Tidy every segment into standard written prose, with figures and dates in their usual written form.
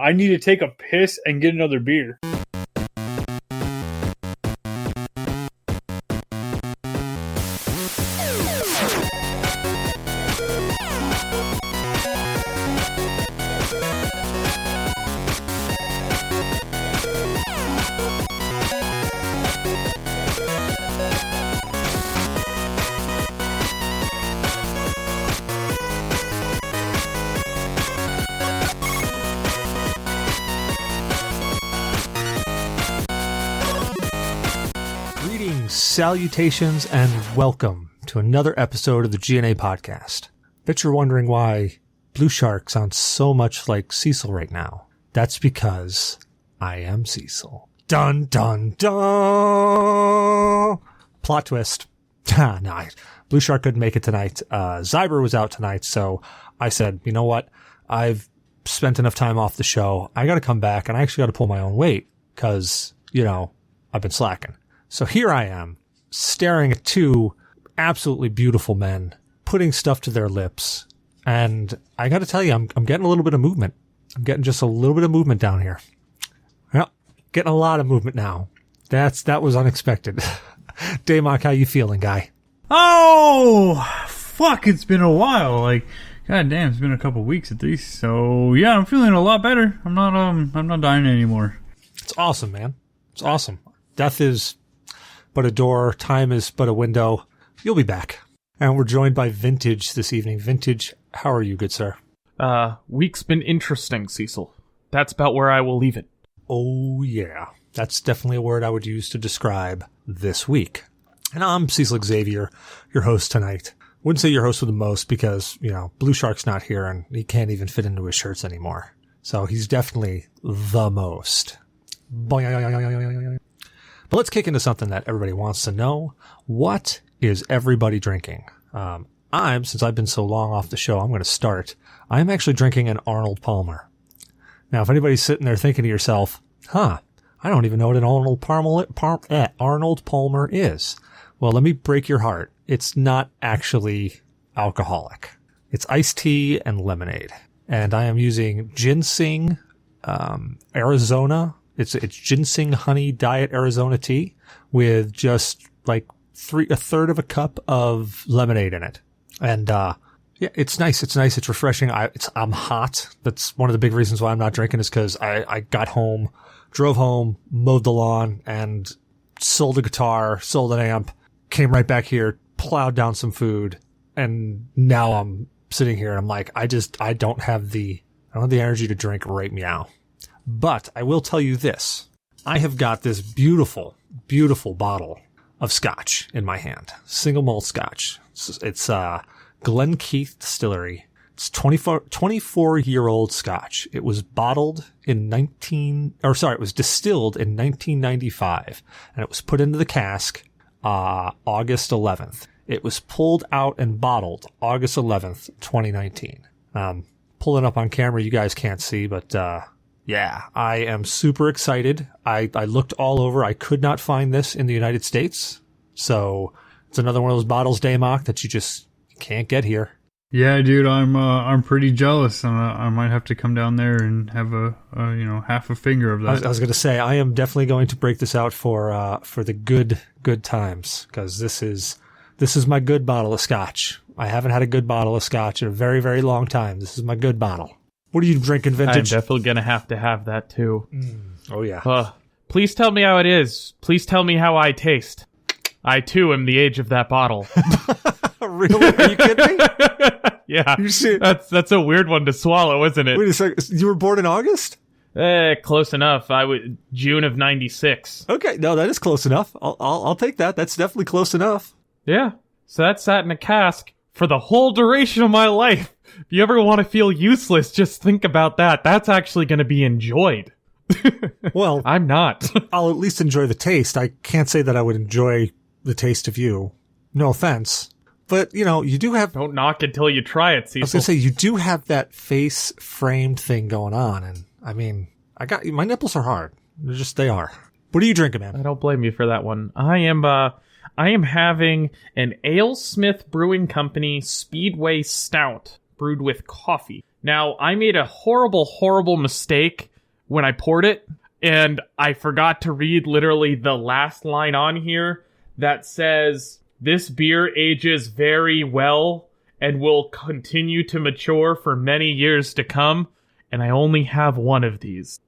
I need to take a piss and get another beer. Salutations and welcome to another episode of the G.N.A podcast. Bet you're wondering why Blue Shark sounds so much like Cecil right now. That's because I am Cecil. Dun dun dun! Plot twist. No, Blue Shark couldn't make it tonight. Zyber was out tonight, so I said, you know what? I've spent enough time off the show. I gotta come back, and I actually gotta pull my own weight, because, I've been slacking. So here I am, staring at two absolutely beautiful men, putting stuff to their lips. And I got to tell you, I'm getting a little bit of movement. I'm getting just a little bit of movement down here. Well, getting a lot of movement now. That was unexpected. Damok, how you feeling, guy? Oh, fuck, it's been a while. God damn, it's been a couple weeks at least. So, yeah, I'm feeling a lot better. I'm not dying anymore. It's awesome, man. It's awesome. Death is but a door, time is but a window. You'll be back. And we're joined by Vintage this evening. Vintage, how are you, good sir? Week's been interesting, Cecil. That's about where I will leave it. Oh, yeah. That's definitely a word I would use to describe this week. And I'm Cecil Xavier, your host tonight. Wouldn't say your host with the most because, Blue Shark's not here and he can't even fit into his shirts anymore. So he's definitely the most. But let's kick into something that everybody wants to know. What is everybody drinking? Since I've been so long off the show, I'm going to start. I'm actually drinking an Arnold Palmer. Now, if anybody's sitting there thinking to yourself, I don't even know what an Arnold Palmer is. Well, let me break your heart. It's not actually alcoholic. It's iced tea and lemonade. And I am using ginseng, Arizona. It's ginseng honey diet Arizona tea with just like a third of a cup of lemonade in it. And, yeah, it's nice. It's nice. It's refreshing. I'm hot. That's one of the big reasons why I'm not drinking is because I got home, drove home, mowed the lawn and sold a guitar, sold an amp, came right back here, plowed down some food. And now I'm sitting here and I'm like, I don't have the energy to drink right meow. But I will tell you this. I have got this beautiful, beautiful bottle of scotch in my hand. Single malt scotch. It's Glenkeith Distillery. It's 24-year-old scotch. It was distilled in 1995. And it was put into the cask August 11th. It was pulled out and bottled August 11th, 2019. Pulling up on camera, you guys can't see, but yeah, I am super excited. I looked all over. I could not find this in the United States. So it's another one of those bottles, Damok, that you just can't get here. Yeah, dude, I'm pretty jealous. I might have to come down there and have half a finger of that. I was going to say, I am definitely going to break this out for the good times, because this is my good bottle of scotch. I haven't had a good bottle of scotch in a very, very long time. This is my good bottle. What are you drinking, Vintage? I'm definitely going to have that, too. Oh, yeah. Please tell me how it is. Please tell me how I taste. I, too, am the age of that bottle. Really? Are you kidding me? Yeah. That's a weird one to swallow, isn't it? Wait a second. You were born in August? Close enough. June of 96. Okay. No, that is close enough. I'll take that. That's definitely close enough. Yeah. So that sat in a cask for the whole duration of my life. If you ever want to feel useless, just think about that. That's actually going to be enjoyed. Well, I'm not. I'll at least enjoy the taste. I can't say that I would enjoy the taste of you. No offense. But, you do have... Don't knock until you try it, Cecil. I was going to say, you do have that face-framed thing going on. And, I mean, my nipples are hard. They are. What are you drinking, man? I don't blame you for that one. I am having an AleSmith Brewing Company Speedway Stout brewed with coffee. Now, I made a horrible, horrible mistake when I poured it, and I forgot to read literally the last line on here that says, "This beer ages very well and will continue to mature for many years to come." And I only have one of these.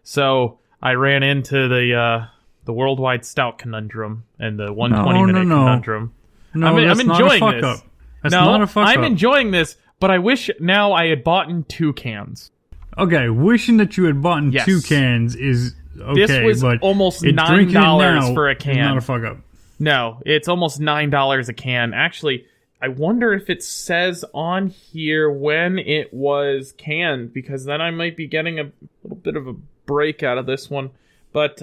So I ran into the worldwide stout conundrum and the 120-minute conundrum. No, I'm enjoying this. Up. That's not a fuck I'm up. enjoying this, but I wish now I had bought in 2 cans. Okay, wishing that you had bought in 2 cans is okay, this was but almost drinking $9 now for a can. is not a fuck up. No, it's almost $9 a can. Actually, I wonder if it says on here when it was canned, because then I might be getting a little bit of a break out of this one. But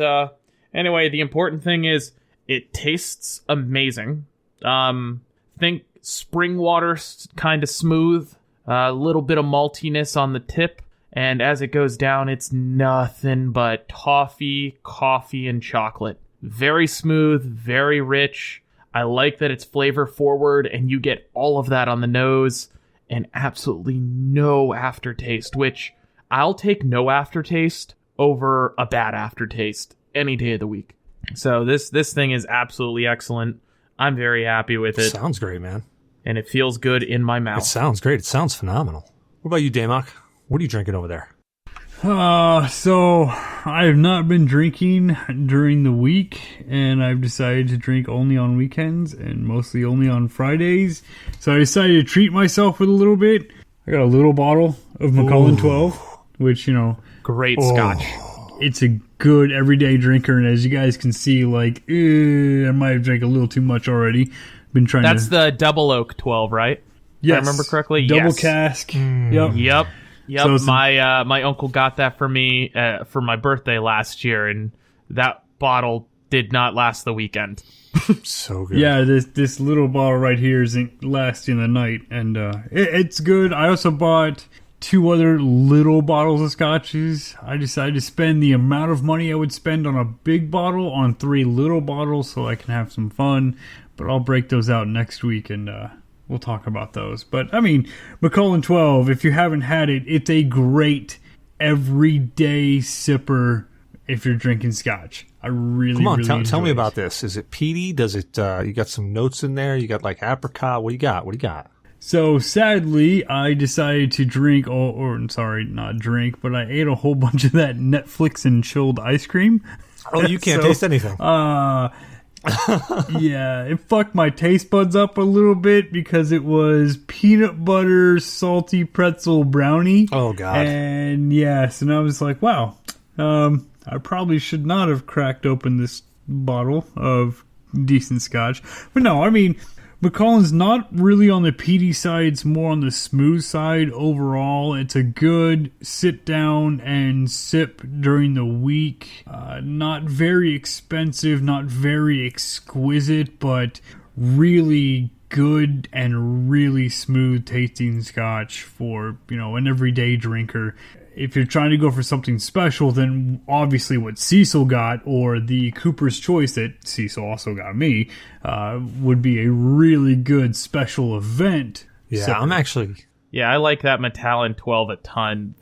anyway, the important thing is it tastes amazing. Think spring water, kind of smooth, a little bit of maltiness on the tip, and as it goes down, it's nothing but toffee, coffee, and chocolate. Very smooth, very rich. I like that it's flavor forward, and you get all of that on the nose, and absolutely no aftertaste, which I'll take no aftertaste over a bad aftertaste any day of the week. So this thing is absolutely excellent. I'm very happy with it. Sounds great, man. And it feels good in my mouth. It sounds great. It sounds phenomenal. What about you, Damok? What are you drinking over there? So I have not been drinking during the week, and I've decided to drink only on weekends and mostly only on Fridays. So I decided to treat myself with a little bit. I got a little bottle of Macallan 12, which, Great scotch. it's a good everyday drinker, and as you guys can see, like, I might have drank a little too much already. Been trying That's the Double Oak 12, right? Yes. If I remember correctly? Double yes. cask. Yep. Yep. So my uncle got that for me for my birthday last year, and that bottle did not last the weekend. So good. Yeah, this little bottle right here isn't lasting the night, and it's good. I also bought 2 other little bottles of scotches. I decided to spend the amount of money I would spend on a big bottle on 3 little bottles so I can have some fun. But I'll break those out next week, and we'll talk about those. But, I mean, Macallan 12, if you haven't had it, it's a great everyday sipper if you're drinking scotch. I really, Come on, really tell me enjoy about this. Is it peaty? Does it, you got some notes in there? You got like apricot? What do you got? So, sadly, I decided to drink, not drink, but I ate a whole bunch of that Netflix and chilled ice cream. Oh, you can't taste anything. Yeah, it fucked my taste buds up a little bit because it was peanut butter salty pretzel brownie. Oh, God. And yes, and I was like, wow, I probably should not have cracked open this bottle of decent scotch. But no, I mean, Macallan's not really on the peaty side, it's more on the smooth side overall. It's a good sit down and sip during the week. Not very expensive, not very exquisite, but really good and really smooth tasting scotch for, an everyday drinker. If you're trying to go for something special, then obviously what Cecil got, or the Cooper's Choice that Cecil also got me, would be a really good special event. Yeah, So, Yeah, I like that Macallan 12 a ton.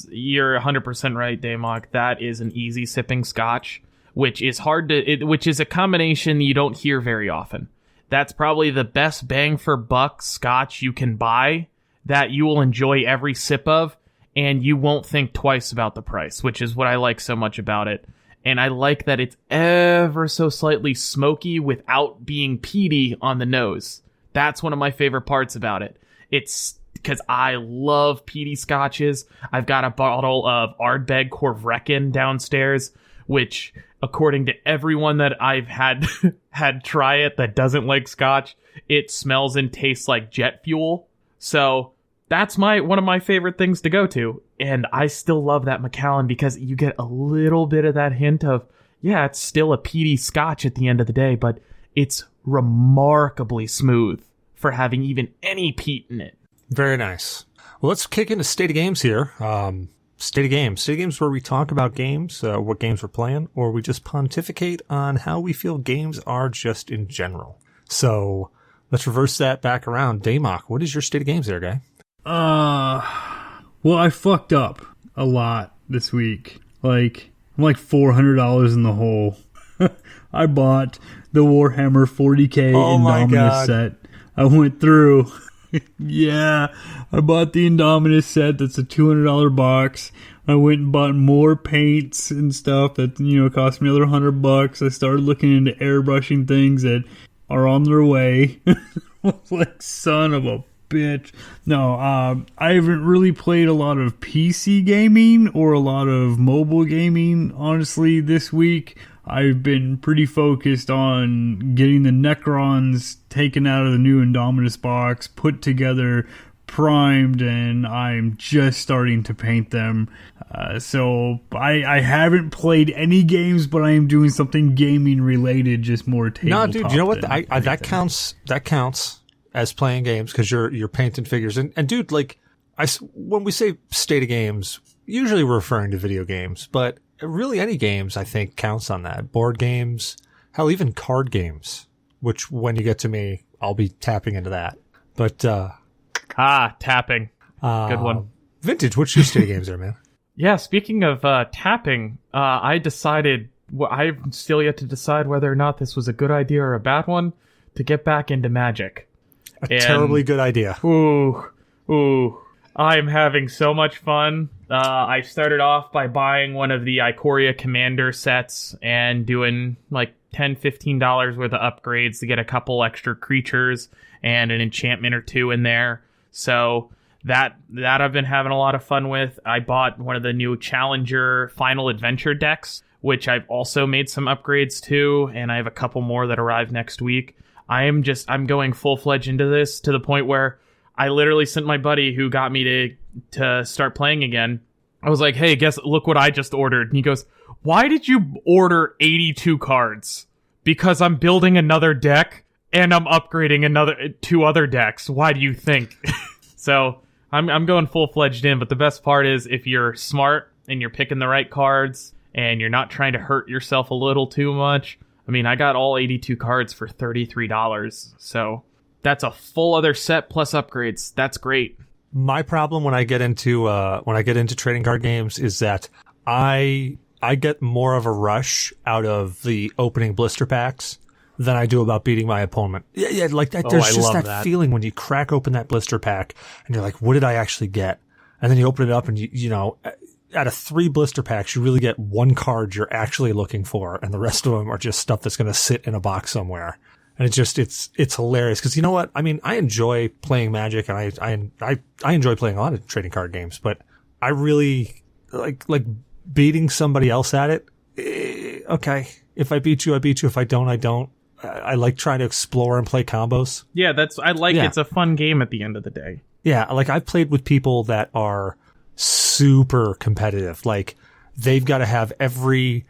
You're 100% right, Damok. That is an easy sipping scotch, which is which is a combination you don't hear very often. That's probably the best bang for buck scotch you can buy that you will enjoy every sip of, and you won't think twice about the price, which is what I like so much about it. And I like that it's ever so slightly smoky without being peaty on the nose. That's one of my favorite parts about it. It's because I love peaty scotches. I've got a bottle of Ardbeg Corvrecken downstairs, which, according to everyone that I've had try it that doesn't like scotch, it smells and tastes like jet fuel. So that's one of my favorite things to go to. And I still love that Macallan because you get a little bit of that hint of, yeah, it's still a peaty scotch at the end of the day, but it's remarkably smooth for having even any peat in it. Very nice. Well, let's kick into State of Games here. State of Games where we talk about games, what games we're playing, or we just pontificate on how we feel games are just in general. So let's reverse that back around. Damok, what is your State of Games there, guy? Well, I fucked up a lot this week. Like, I'm like $400 in the hole. I bought the Warhammer 40K Indominus set. I went through. Yeah, I bought the Indominus set. That's a $200 box. I went and bought more paints and stuff that, cost me another $100. I started looking into airbrushing things that are on their way. I was like, son of a bitch. No, I haven't really played a lot of PC gaming or a lot of mobile gaming, honestly, this week. I've been pretty focused on getting the Necrons taken out of the new Indominus box, put together, primed, and I'm just starting to paint them. So I haven't played any games, but I am doing something gaming related, just more tabletop. No, dude, you know what? That counts. That counts as playing games because you're painting figures. And dude, like when we say state of games, usually we're referring to video games, but really any games I think counts on that. Board games, hell, even card games. Which when you get to me, I'll be tapping into that. But tapping. Good one. Vintage, what's your state of games there, man? Yeah, speaking of tapping, I decided, I've still yet to decide whether or not this was a good idea or a bad one, to get back into Magic. Terribly good idea. Ooh. I'm having so much fun. I started off by buying one of the Ikoria Commander sets and doing like $10, $15 worth of upgrades to get a couple extra creatures and an enchantment or two in there. So that I've been having a lot of fun with. I bought one of the new Challenger Final Adventure decks, which I've also made some upgrades to, and I have a couple more that arrive next week. I'm going full-fledged into this to the point where I literally sent my buddy who got me to start playing again. I was like, hey, look what I just ordered. And he goes, why did you order 82 cards? Because I'm building another deck and I'm upgrading two other decks. Why do you think? So I'm going full-fledged in, but the best part is if you're smart and you're picking the right cards and you're not trying to hurt yourself a little too much. I mean, I got all 82 cards for $33. So that's a full other set plus upgrades. That's great. My problem when I get into trading card games is that I get more of a rush out of the opening blister packs than I do about beating my opponent. Yeah, like that. There's just that feeling when you crack open that blister pack and you're like, what did I actually get? And then you open it up and you know, out of 3 blister packs, you really get one card you're actually looking for, and the rest of them are just stuff that's going to sit in a box somewhere. And it's hilarious because you know what? I mean, I enjoy playing Magic and I enjoy playing a lot of trading card games, but I really like beating somebody else at it. Okay, if I beat you, I beat you. If I don't, I don't. I like trying to explore and play combos. Yeah, it's a fun game at the end of the day. Yeah, like I've played with people that are super competitive. Like they've got to have every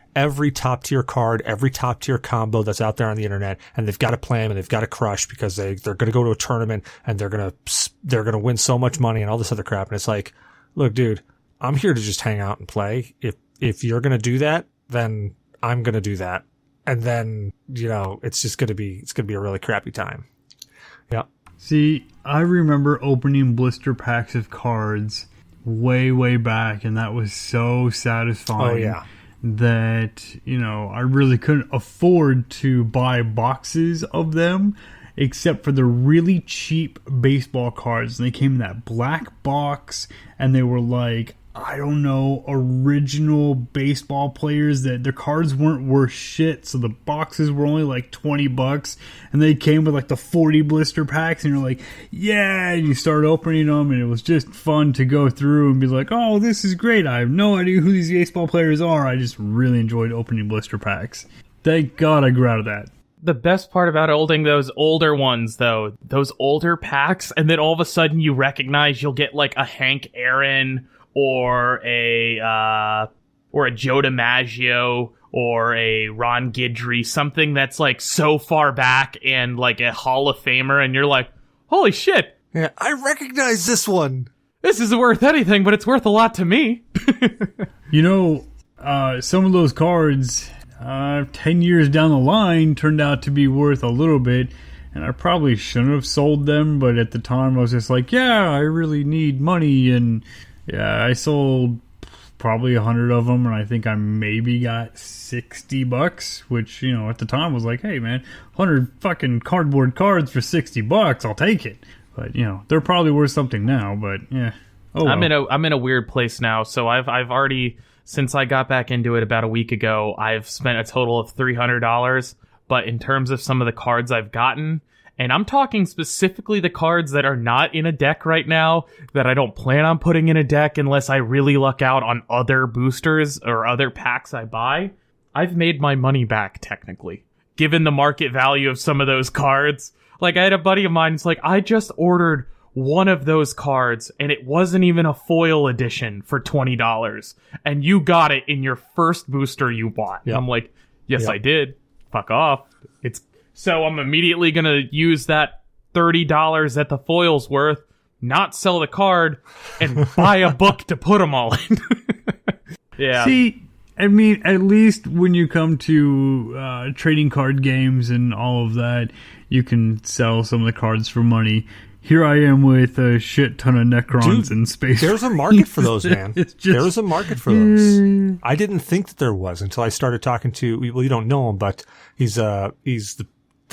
top tier card, every top tier combo that's out there on the internet, and they've got to play them and they've got to crush because they're going to go to a tournament and they're going to win so much money and all this other crap. And it's like, look, dude, I'm here to just hang out and play. If you're going to do that, then I'm going to do that. And then, you know, it's going to be a really crappy time. Yeah. See, I remember opening blister packs of cards way back, and that was so satisfying. Oh, yeah. That, you know, I really couldn't afford to buy boxes of them except for the really cheap baseball cards. And they came in that black box, and they were like, I don't know, original baseball players that their cards weren't worth shit, so the boxes were only like $20, and they came with like the 40 blister packs, and you're like, yeah, and you start opening them, and it was just fun to go through and be like, oh, this is great, I have no idea who these baseball players are. I just really enjoyed opening blister packs. Thank God I grew out of that. The best part about holding those older ones, though, those older packs, and then all of a sudden you recognize you'll get like a Hank Aaron or a Joe DiMaggio or a Ron Guidry, something that's like so far back and like a Hall of Famer, and you're like, holy shit. Yeah, I recognize this one. This isn't worth anything, but it's worth a lot to me. You know, some of those cards, 10 years down the line, turned out to be worth a little bit, and I probably shouldn't have sold them, but at the time I was just like, yeah, I really need money, and yeah, I sold probably 100 of them, and I think I maybe got $60, which, you know, at the time was like, hey man, 100 fucking cardboard cards for $60, I'll take it. But, you know, they're probably worth something now, but yeah. Oh, well. I'm in a weird place now, so I've already, since I got back into it about a week ago, I've spent a total of $300, but in terms of some of the cards I've gotten, and I'm talking specifically the cards that are not in a deck right now, that I don't plan on putting in a deck unless I really luck out on other boosters or other packs I buy, I've made my money back, technically. Given the market value of some of those cards. Like, I had a buddy of mine who's like, I just ordered one of those cards, and it wasn't even a foil edition for $20, and you got it in your first booster you bought. Yep. I'm like, yes, I did. Fuck off. So I'm immediately going to use that $30 that the foil's worth, not sell the card, and buy a book to put them all in. Yeah. See, I mean, at least when you come to trading card games and all of that, you can sell some of the cards for money. Here I am with a shit ton of Necrons in space. There's a market for those, man. There's a market for those. I didn't think that there was until I started talking to, well, you don't know him, but he's the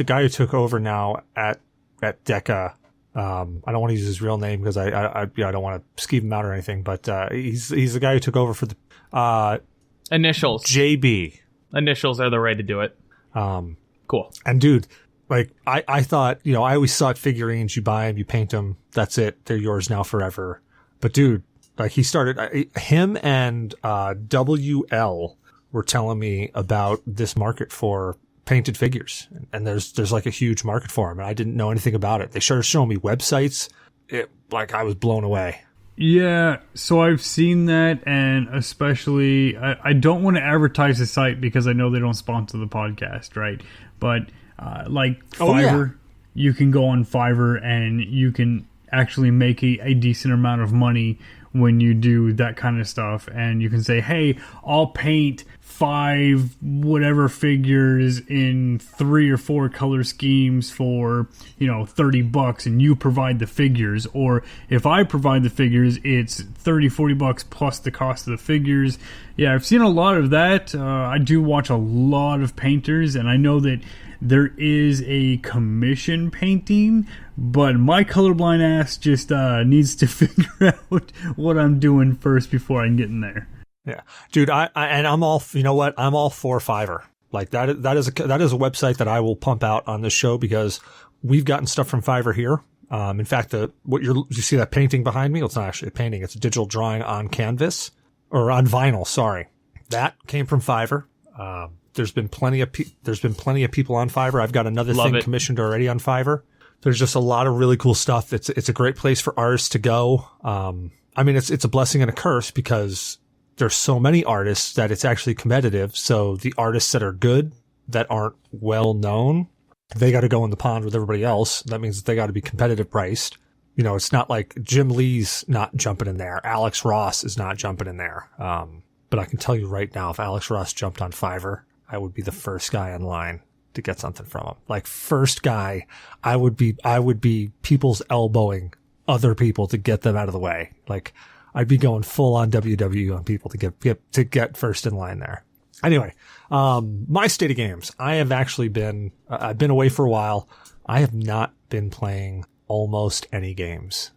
guy who took over now at DECA. I don't want to use his real name because I don't want to skeeve him out or anything, but he's the guy who took over for the initials. JB. Initials are the way to do it. Cool. And dude, like, I thought, you know, I always thought figurines, you buy them, you paint them, that's it, they're yours now forever. But dude, like, he started, him and WL were telling me about this market for painted figures. And there's like a huge market for them, and I didn't know anything about it. They started showing me websites. I was blown away. Yeah, so I've seen that, and especially, I don't want to advertise the site because I know they don't sponsor the podcast, right? But like Fiverr, you can go on Fiverr and you can actually make a decent amount of money when you do that kind of stuff. And you can say, hey, I'll paint 5 whatever figures in 3 or 4 color schemes for, you know, $30, and you provide the figures. Or if I provide the figures, it's $30-$40 plus the cost of the figures. Yeah, I've seen a lot of that. I do watch a lot of painters, and I know that there is a commission painting, but my colorblind ass just needs to figure out what I'm doing first before I can get in there. Yeah, dude, I'm all, you know what? I'm all for Fiverr. Like, that is a website that I will pump out on this show because we've gotten stuff from Fiverr here. In fact, you see that painting behind me? Well, it's not actually a painting. It's a digital drawing on canvas or on vinyl. Sorry, that came from Fiverr. There's been plenty of people on Fiverr. I've got another thing commissioned already on Fiverr. There's just a lot of really cool stuff. It's a great place for artists to go. I mean, it's a blessing and a curse because there's so many artists that it's actually competitive. So the artists that are good, that aren't well known, they got to go in the pond with everybody else. That means that they got to be competitive priced. You know, it's not like Jim Lee's not jumping in there. Alex Ross is not jumping in there. But I can tell you right now, if Alex Ross jumped on Fiverr, I would be the first guy in line to get something from him. Like, first guy, I would be people's elbowing other people to get them out of the way. Like, I'd be going full on WWE on people to get first in line there. Anyway, my state of games. I have actually been, I've been away for a while. I have not been playing almost any games.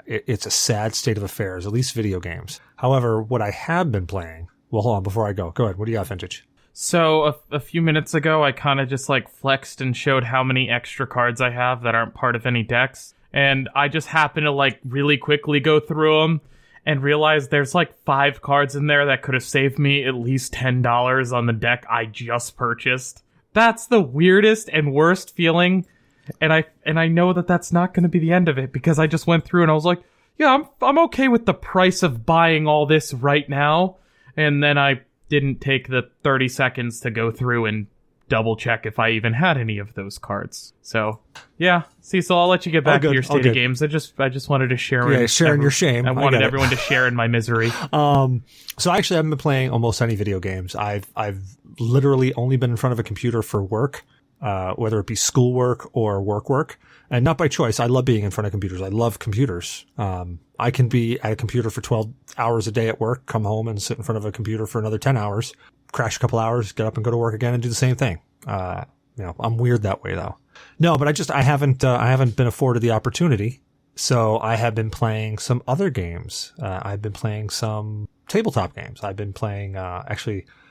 It's a sad state of affairs, at least video games. However, what I have been playing, well, hold on, before I go ahead. What do you got, Vintage? So a few minutes ago, I kind of just like flexed and showed how many extra cards I have that aren't part of any decks. And I just happened to like really quickly go through them and realized there's like 5 cards in there that could have saved me at least $10 on the deck I just purchased. That's the weirdest and worst feeling. And I know that that's not going to be the end of it because I just went through and I was like, yeah, I'm okay with the price of buying all this right now. And then I didn't take the 30 seconds to go through and double check if I even had any of those cards. So yeah, Cecil, I'll let you get back to your state of games. I just wanted to share. Sharing your shame. I wanted everyone to share in my misery. So actually, I haven't been playing almost any video games. I've literally only been in front of a computer for work, whether it be schoolwork or work, and not by choice. I love being in front of computers. I love computers. I can be at a computer for 12 hours a day at work, come home and sit in front of a computer for another 10 hours, crash a couple hours, get up and go to work again and do the same thing. I'm weird that way though. No, but I haven't been afforded the opportunity. So I have been playing some other games. I've been playing some tabletop games. I've been playing,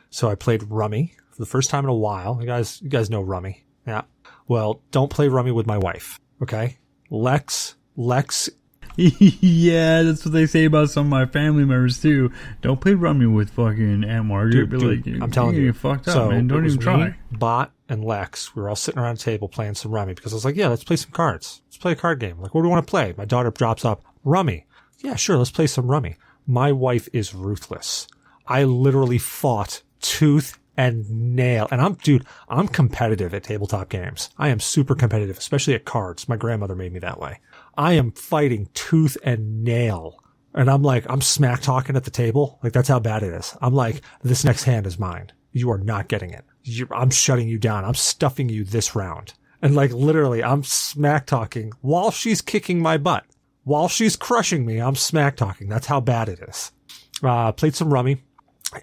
so I played Rummy for the first time in a while. You guys know Rummy. Yeah. Well, don't play Rummy with my wife. Okay. Lex. Yeah, that's what they say about some of my family members too. Don't play Rummy with fucking Aunt Margaret. Dude, I'm telling you, fucked up, man. Don't even try. Me, Bot, and Lex. We were all sitting around a table playing some Rummy because I was like, "Yeah, let's play some cards. Let's play a card game." Like, what do we want to play? My daughter drops up Rummy. Yeah, sure. Let's play some Rummy. My wife is ruthless. I literally fought tooth and nail. And I'm competitive at tabletop games. I am super competitive, especially at cards. My grandmother made me that way. I am fighting tooth and nail. And I'm smack talking at the table. Like, that's how bad it is. I'm like, this next hand is mine. You are not getting it. I'm shutting you down. I'm stuffing you this round. And like, literally, I'm smack talking while she's kicking my butt. While she's crushing me, I'm smack talking. That's how bad it is. Played some Rummy.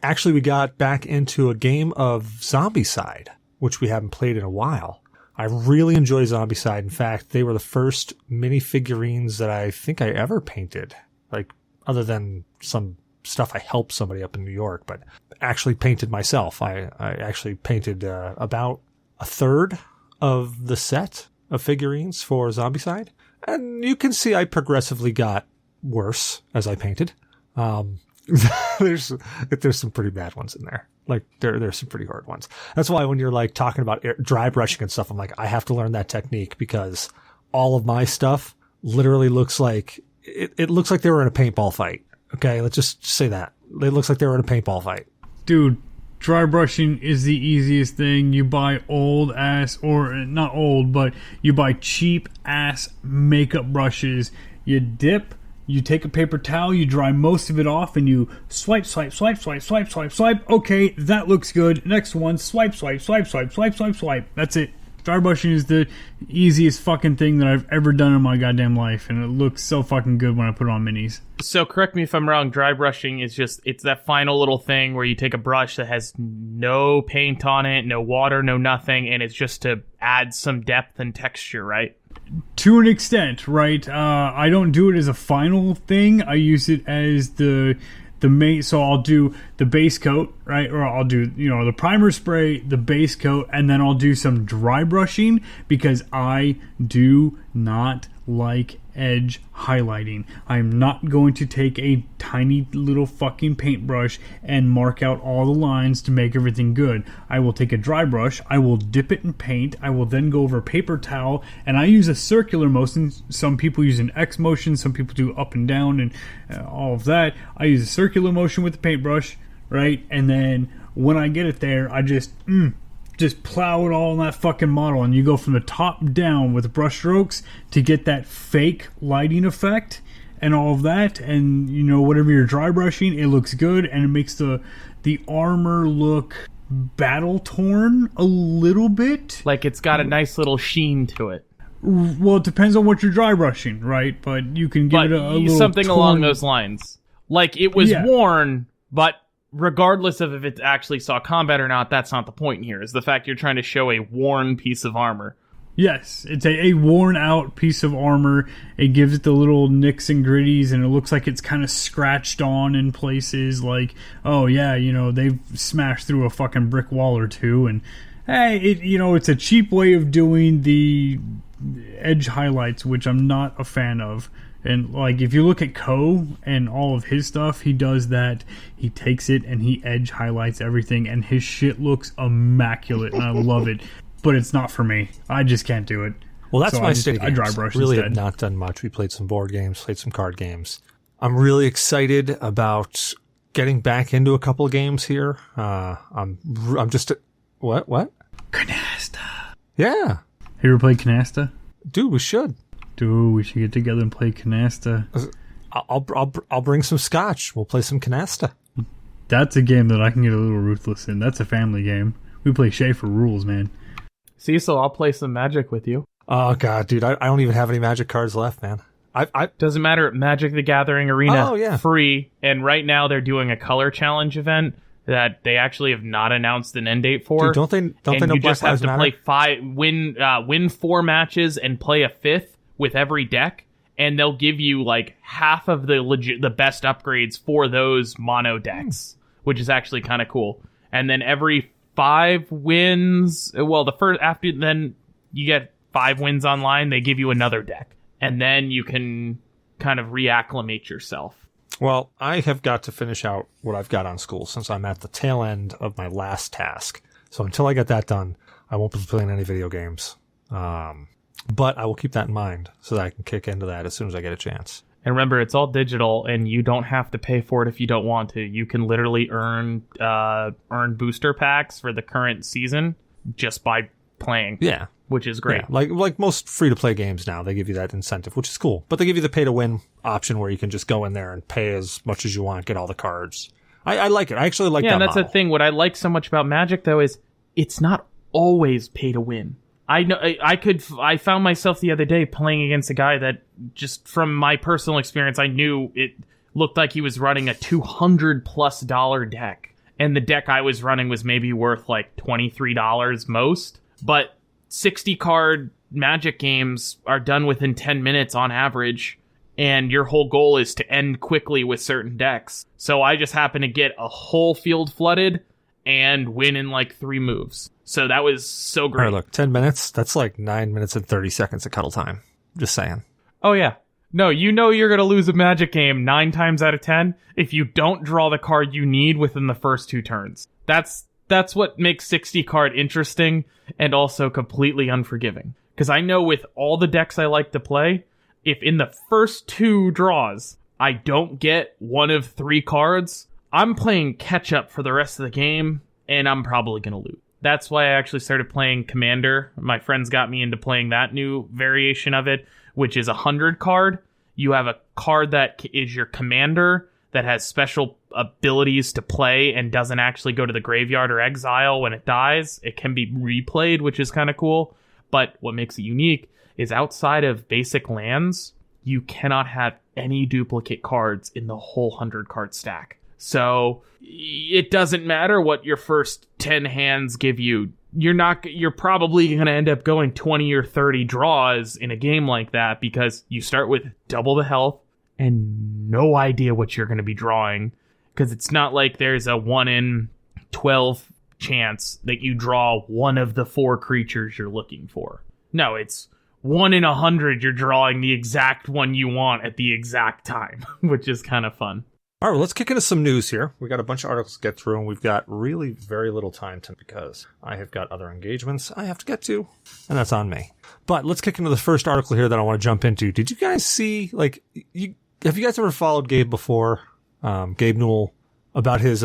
Actually, we got back into a game of Zombicide, which we haven't played in a while. I really enjoy Zombicide. In fact, they were the first minifigurines that I think I ever painted. Like, other than some stuff I helped somebody up in New York, but actually painted myself. I actually painted about a third of the set of figurines for Zombicide. And you can see I progressively got worse as I painted. There's some pretty bad ones in there. Like, there's some pretty hard ones. That's why when you're like talking about dry brushing and stuff, I'm like, I have to learn that technique because all of my stuff literally looks like it looks like they were in a paintball fight. Okay, let's just say that. It looks like they were in a paintball fight. Dude, dry brushing is the easiest thing. You buy old ass, or not old, but you buy cheap ass makeup brushes. You dip. You take a paper towel, you dry most of it off, and you swipe. Okay, that looks good. Next one, swipe. That's it. Dry brushing is the easiest fucking thing that I've ever done in my goddamn life, and it looks so fucking good when I put it on minis. So correct me if I'm wrong, dry brushing is it's that final little thing where you take a brush that has no paint on it, no water, no nothing, and it's just to add some depth and texture, right? To an extent, right? I don't do it as a final thing. I use it as the main. So I'll do the base coat, right? Or I'll do, the primer spray, the base coat, and then I'll do some dry brushing because I do not like edge highlighting. I'm not going to take a tiny little fucking paintbrush and mark out all the lines to make everything good. I will take a dry brush, I will dip it in paint, I will then go over a paper towel, and I use a circular motion. Some people use an X motion, some people do up and down and all of that. I use a circular motion with the paintbrush, right? And then when I get it there, I just plow it all in that fucking model, and you go from the top down with brush strokes to get that fake lighting effect and all of that. And whatever you're dry brushing, it looks good, and it makes the armor look battle torn a little bit. Like it's got a nice little sheen to it. Well, it depends on what you're dry brushing, right? But you can give it a little something torn along those lines. Like it was worn, but regardless of if it actually saw combat or not, that's not the point here. Is the fact you're trying to show a worn piece of armor. Yes, it's a worn out piece of armor. It gives it the little nicks and gritties, and it looks like it's kind of scratched on in places. Like, oh yeah, they've smashed through a fucking brick wall or two. And hey, it's a cheap way of doing the edge highlights, which I'm not a fan of. And like, if you look at Ko and all of his stuff, he does that. He takes it and he edge highlights everything, and his shit looks immaculate, and I love it. But it's not for me. I just can't do it. Well, that's my state of games. I dry brush really instead. Have not done much. We played some board games, played some card games. I'm really excited about getting back into a couple of games here. I'm just what? Canasta. Yeah. Have you ever played Canasta? Dude, we should. Dude, we should get together and play Canasta. I'll bring some scotch. We'll play some Canasta. That's a game that I can get a little ruthless in. That's a family game. We play Schaefer rules, man. Cecil, I'll play some Magic with you. Oh god, dude, I don't even have any Magic cards left, man. Doesn't matter. Magic the Gathering Arena, Oh, yeah. free. And right now they're doing a color challenge event that they actually have not announced an end date for. Dude, don't they know you Black just have Lives to Matter? play win 4 matches and play a 5th with every deck, and they'll give you like half of the best upgrades for those mono decks, which is actually kind of cool. And then every 5 wins, well, the first after then you get 5 wins online, they give you another deck, and then you can kind of reacclimate yourself. Well, I have got to finish out what I've got on school since I'm at the tail end of my last task. So until I get that done, I won't be playing any video games. But I will keep that in mind so that I can kick into that as soon as I get a chance. And remember, it's all digital, and you don't have to pay for it if you don't want to. You can literally earn booster packs for the current season just by playing. Yeah. Which is great. Yeah, like most free-to-play games now, they give you that incentive, which is cool. But they give you the pay-to-win option where you can just go in there and pay as much as you want, get all the cards. I like it. I actually like that and that's model. the thing. What I like so much about Magic, though, is it's not always pay-to-win. I know I found myself the other day playing against a guy that, just from my personal experience, I knew it looked like he was running a $200+ deck. And the deck I was running was maybe worth like $23 most. But 60-card Magic games are done within 10 minutes on average, and your whole goal is to end quickly with certain decks. So I just happened to get a whole field flooded and win in like 3 moves. So that was so great. All right, look, 10 minutes, that's like 9 minutes and 30 seconds of cuddle time. Just saying. Oh, yeah. No, you know you're going to lose a Magic game 9 times out of 10 if you don't draw the card you need within the first 2 turns. That's what makes 60 card interesting and also completely unforgiving. Because I know with all the decks I like to play, if in the first 2 draws I don't get one of 3 cards, I'm playing catch up for the rest of the game, and I'm probably going to lose. That's why I actually started playing Commander. My friends got me into playing that new variation of it, which is 100 card. You have a card that is your commander that has special abilities to play and doesn't actually go to the graveyard or exile when it dies. It can be replayed, which is kind of cool. But what makes it unique is outside of basic lands, you cannot have any duplicate cards in the whole 100 card stack. So it doesn't matter what your first 10 hands give you. You're probably going to end up going 20 or 30 draws in a game like that because you start with double the health and no idea what you're going to be drawing, because it's not like there's a 1 in 12 chance that you draw one of the 4 creatures you're looking for. No, it's 1 in 100 you're drawing the exact one you want at the exact time, which is kind of fun. All right, well, let's kick into some news here. We got a bunch of articles to get through, and we've got really very little time because I have got other engagements I have to get to, and that's on me. But let's kick into the first article here that I want to jump into. Did you guys see, have you guys ever followed Gabe before? Gabe Newell, about his...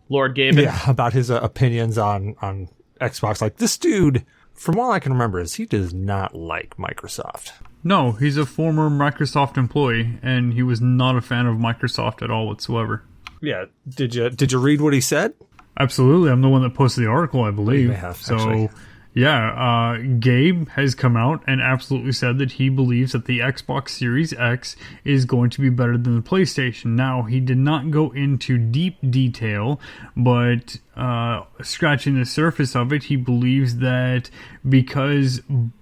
Lord Gabe? Yeah, about his opinions on Xbox. Like, this dude, from all I can remember, he does not like Microsoft. No, he's a former Microsoft employee, and he was not a fan of Microsoft at all whatsoever. Yeah, did you read what he said? Absolutely, I'm the one that posted the article, I believe. You may have, actually. Yeah, Gabe has come out and absolutely said that he believes that the Xbox Series X is going to be better than the PlayStation. Now, he did not go into deep detail, but scratching the surface of it, he believes that because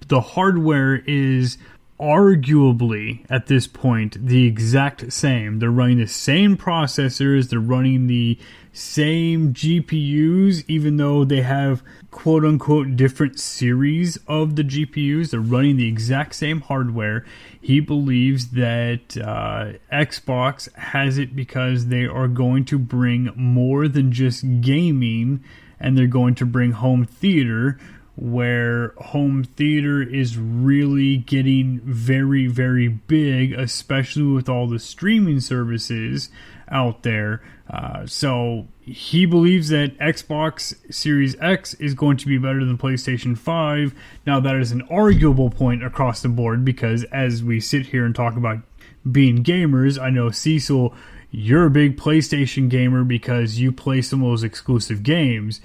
the hardware is arguably at this point the exact same, they're running the same processors, they're running the same GPUs, even though they have quote-unquote different series of the GPUs, they're running the exact same hardware. He believes that Xbox has it because they are going to bring more than just gaming, and they're going to bring home theater, where home theater is really getting very, very big, especially with all the streaming services out there. So he believes that Xbox Series X is going to be better than PlayStation 5. Now, that is an arguable point across the board, because as we sit here and talk about being gamers, I know, Cecil, you're a big PlayStation gamer because you play some of those exclusive games.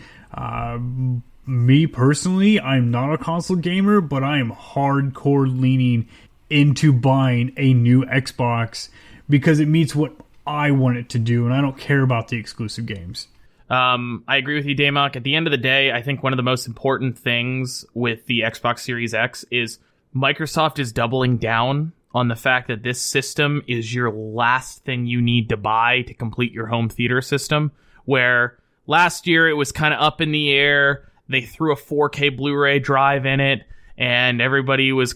Me personally, I'm not a console gamer, but I am hardcore leaning into buying a new Xbox because it meets what I want it to do, and I don't care about the exclusive games. I agree with you, Damok. At the end of the day, I think one of the most important things with the Xbox Series X is Microsoft is doubling down on the fact that this system is your last thing you need to buy to complete your home theater system, where last year it was kind of up in the air. They threw a 4K Blu-ray drive in it, and everybody was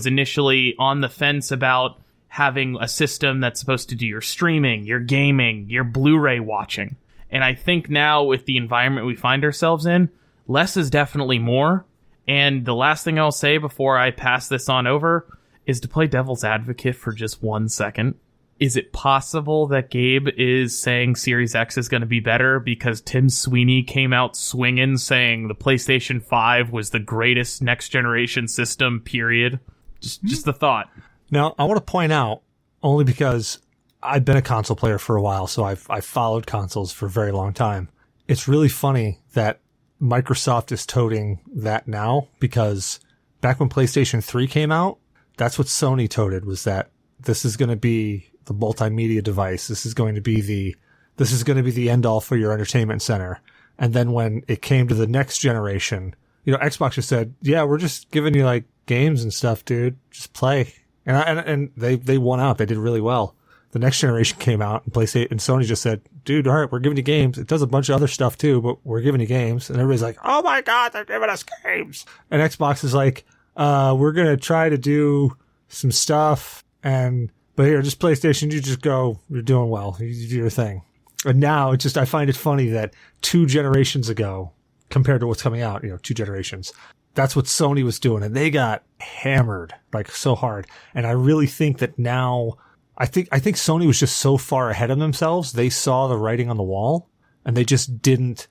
initially on the fence about having a system that's supposed to do your streaming, your gaming, your Blu-ray watching. And I think now with the environment we find ourselves in, less is definitely more. And the last thing I'll say before I pass this on over is to play devil's advocate for just 1 second. Is it possible that Gabe is saying Series X is going to be better because Tim Sweeney came out swinging saying the PlayStation 5 was the greatest next generation system, period? Just the thought. Now, I want to point out, only because I've been a console player for a while, so I've followed consoles for a very long time. It's really funny that Microsoft is toting that now, because back when PlayStation 3 came out, that's what Sony toted, was that this is going to be the multimedia device. This is going to be the end all for your entertainment center. And then when it came to the next generation, Xbox just said, yeah, we're just giving you like games and stuff, dude. Just play. And they won out. They did really well. The next generation came out, and PlayStation and Sony just said, dude, all right, we're giving you games. It does a bunch of other stuff too, but we're giving you games. And everybody's like, oh my God, they're giving us games. And Xbox is like, we're going to try to do some stuff. But here, just PlayStation, you just go, you're doing well. You do your thing. And now I find it funny that 2 generations ago, compared to what's coming out, 2 generations, that's what Sony was doing. And they got hammered like so hard. And I really think that now, I think Sony was just so far ahead of themselves. They saw the writing on the wall, and they just didn't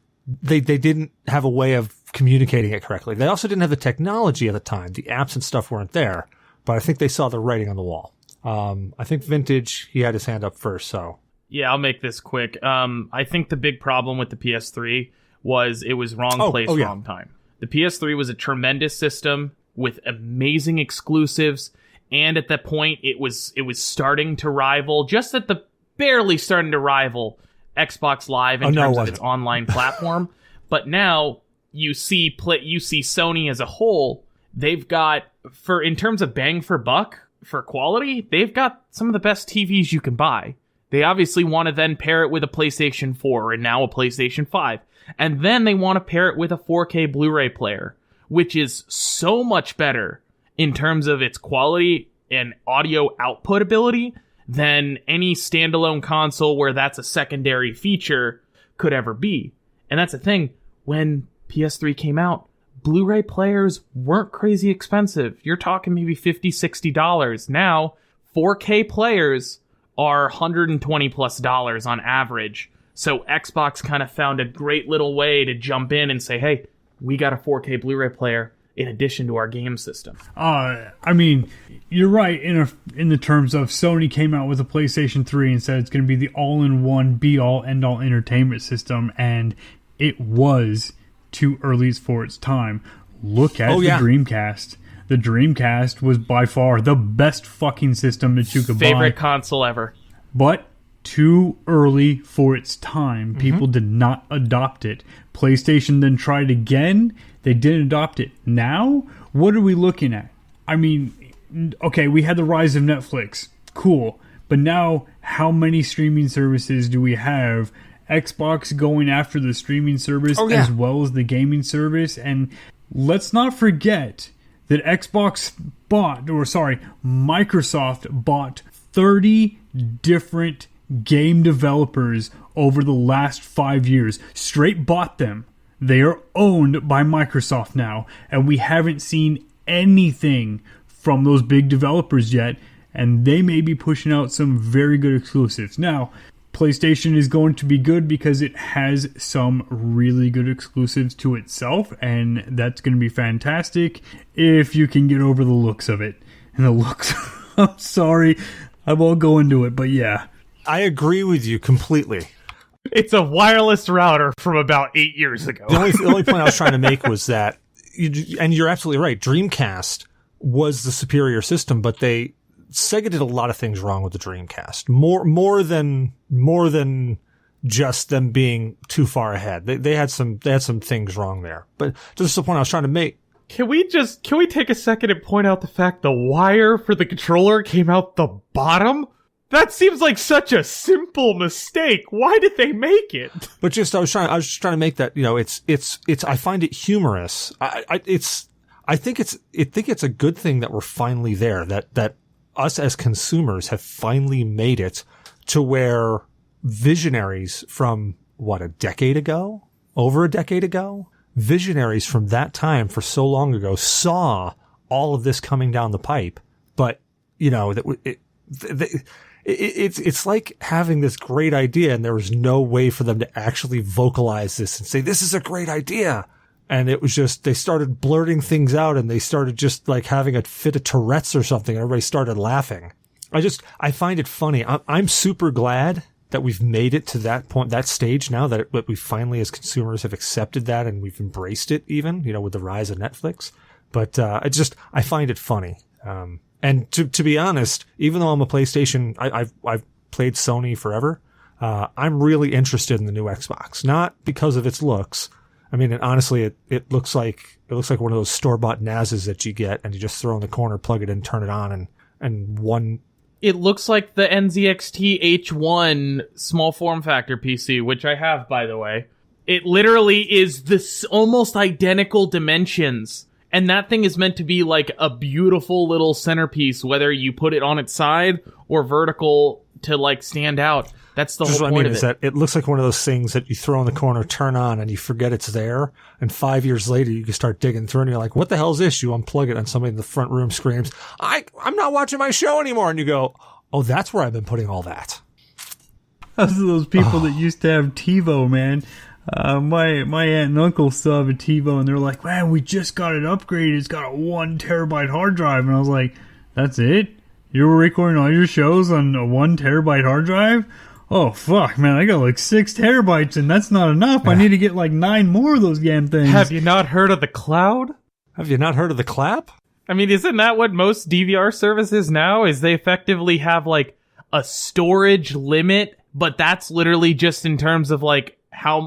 have a way of communicating it correctly. They also didn't have the technology at the time. The apps and stuff weren't there, but I think they saw the writing on the wall. I think Vintage, he had his hand up first, so. Yeah, I'll make this quick. I think the big problem with the PS3 was it was wrong place, wrong time. The PS3 was a tremendous system with amazing exclusives, and at that point, it was starting to rival, barely starting to rival Xbox Live in terms of its online platform. But now you see Sony as a whole. They've got, in terms of bang for buck for quality, they've got some of the best TVs you can buy. They obviously want to then pair it with a PlayStation 4 and now a PlayStation 5. And then they want to pair it with a 4K Blu-ray player, which is so much better in terms of its quality and audio output ability than any standalone console where that's a secondary feature could ever be. And that's the thing. When PS3 came out, Blu-ray players weren't crazy expensive. You're talking maybe $50, $60. Now, 4K players are $120+ on average. So Xbox kind of found a great little way to jump in and say, hey, we got a 4K Blu-ray player in addition to our game system. I mean, you're right in the terms of Sony came out with a PlayStation 3 and said it's going to be the all-in-one, be-all, end-all entertainment system, and it was too early for its time. Look at the Dreamcast. The Dreamcast was by far the best fucking system that you could buy. Favorite console ever. But too early for its time. People did not adopt it. PlayStation then tried again. They didn't adopt it. Now, what are we looking at? I mean, okay, we had the rise of Netflix. Cool. But now, how many streaming services do we have? Xbox going after the streaming service as well as the gaming service. And let's not forget that Microsoft bought 30 different game developers over the last 5 years. Straight bought them. They are owned by Microsoft now, and we haven't seen anything from those big developers yet, and they may be pushing out some very good exclusives. Now, PlayStation is going to be good because it has some really good exclusives to itself, and that's going to be fantastic if you can get over the looks of it. And the looks, I'm sorry, I won't go into it, but yeah. I agree with you completely. It's a wireless router from about 8 years ago. The only point I was trying to make was that, and you're absolutely right, Dreamcast was the superior system, but Sega did a lot of things wrong with the Dreamcast. More than just them being too far ahead. They had some things wrong there. But just the point I was trying to make. Can we take a second and point out the fact the wire for the controller came out the bottom? That seems like such a simple mistake. Why did they make it? But I was just trying to make that, it's I find it humorous. I think it's a good thing that we're finally there, that us as consumers have finally made it to where visionaries from over a decade ago, visionaries from that time for so long ago saw all of this coming down the pipe. But, it's like having this great idea and there was no way for them to actually vocalize this and say, this is a great idea. And it was just, they started blurting things out and they started just like having a fit of Tourette's or something. And everybody started laughing. I find it funny. I'm super glad that we've made it to that point, that stage now that we finally as consumers have accepted that and we've embraced it even, with the rise of Netflix. But, I find it funny. And to be honest, even though I'm a PlayStation, I've played Sony forever. I'm really interested in the new Xbox, not because of its looks. I mean, honestly, it looks like one of those store-bought NASs that you get and you just throw in the corner, plug it in, turn it on, and one. It looks like the NZXT H1 small form factor PC, which I have, by the way. It literally is this almost identical dimensions. And that thing is meant to be like a beautiful little centerpiece, whether you put it on its side or vertical to like stand out. That's the whole point of it. What I mean is that it looks like one of those things that you throw in the corner, turn on, and you forget it's there. And 5 years later, you can start digging through and you're like, what the hell is this? You unplug it and somebody in the front room screams, I'm not watching my show anymore. And you go, oh, that's where I've been putting all that. Those are those people that used to have TiVo, man. My aunt and uncle still have a TiVo, and they're like, man, we just got it upgraded. It's got a 1 terabyte hard drive. And I was like, that's it? You were recording all your shows on a 1 terabyte hard drive? Oh, fuck, man, I got like 6 terabytes, and that's not enough. I need to get like 9 more of those damn things. Have you not heard of the cloud? Have you not heard of the clap? I mean, isn't that what most DVR services now is? They effectively have like a storage limit, but that's literally just in terms of like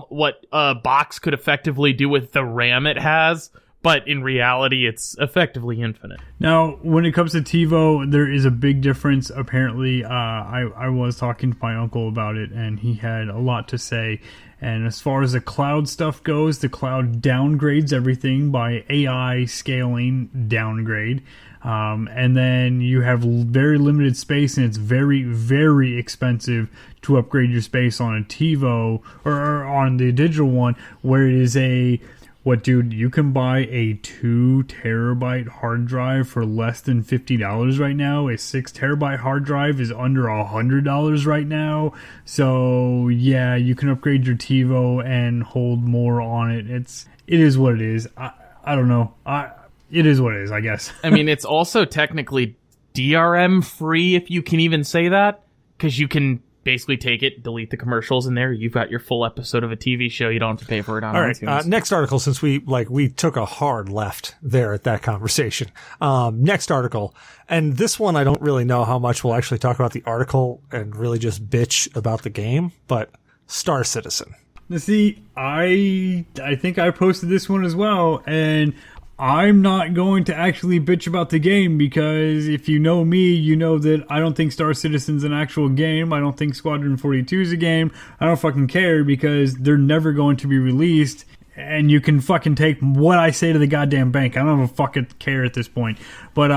what a box could effectively do with the RAM it has. But in reality, it's effectively infinite. Now, when it comes to TiVo, there is a big difference. Apparently, I was talking to my uncle about it, and he had a lot to say. And as far as the cloud stuff goes, the cloud downgrades everything by AI scaling downgrade. And then you have very limited space, and it's very, very expensive to upgrade your space on a TiVo or on the digital one, where it is you can buy a 2 terabyte hard drive for less than $50 right now. A 6 terabyte hard drive is under $100 right now. So yeah, you can upgrade your TiVo and hold more on it. It is what it is. I don't know. It is what it is, I guess. I mean, it's also technically DRM free, if you can even say that, because you can basically take it, delete the commercials in there. You've got your full episode of a TV show. You don't have to pay for it on iTunes. All right, next article, since we took a hard left there at that conversation. Next article, and this one I don't really know how much we'll actually talk about the article and really just bitch about the game, but Star Citizen. See, I think I posted this one as well, and I'm not going to actually bitch about the game because if you know me, you know that I don't think Star Citizen's an actual game. I don't think Squadron 42 is a game. I don't fucking care because they're never going to be released. And you can fucking take what I say to the goddamn bank. I don't even fucking care at this point. But